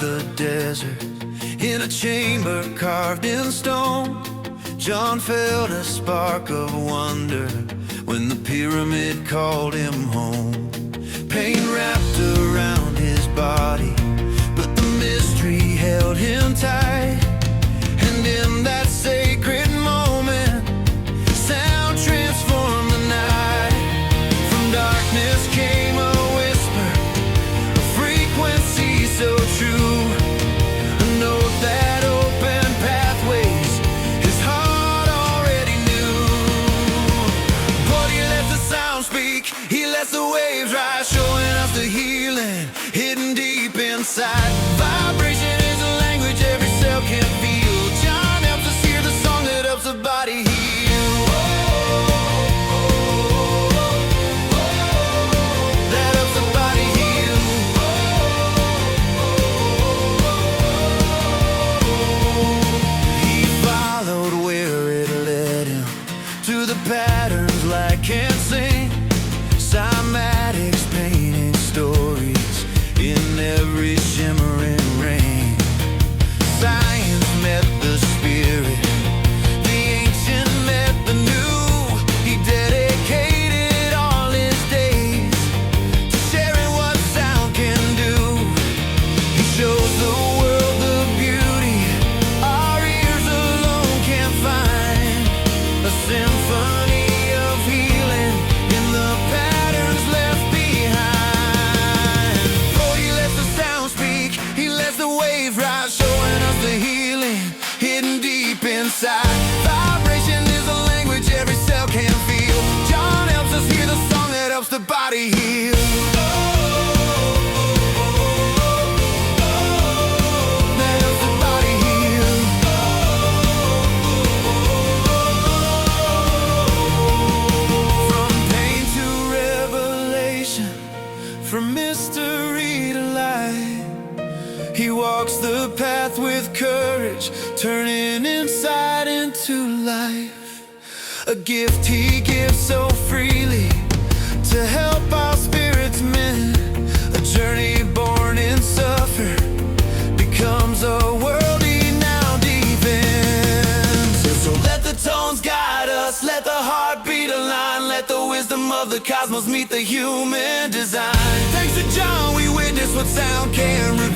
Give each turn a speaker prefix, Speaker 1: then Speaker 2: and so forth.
Speaker 1: the desert, in a chamber carved in stone. John felt a spark of wonder when the pyramid called him home. Pain wrapped around his body, but the mystery held him tight. And in that sacred moment, sound transformed the night. From darkness came a whisper, a frequency so true, a note that opened pathways his heart already knew. But he lets the sound speak, he lets the waves rise, showing us the healing hidden deep inside. Vibration is a language every cell can feel. John helps us hear the song that helps the body heal. That helps the body heal. He followed where it led him, to the patterns light can't sing. Cymatics painting stories in every shimmering rain. Science met the spirit, the ancient met the new. He dedicated all his days to sharing what sound can do. He shows the world the beauty our ears alone can't find, a symphony of healing in the patterns left behind. Oh, he lets the sound speak, he lets the wave rise, showing us the healing hidden deep inside. Vibration is a language every cell can feel. John helps us hear the song that helps the body heal. That helps the body heal. From pain to revelation, from mystery to light, he walks the path with courage, turning inside into life. A gift he gives so freely to help our spirits mend. A journey born in suffer becomes a world he now defends. So let the tones guide us, let the heartbeat align, let the wisdom of the cosmos meet the human design. Thanks to John we witness what sound can reveal.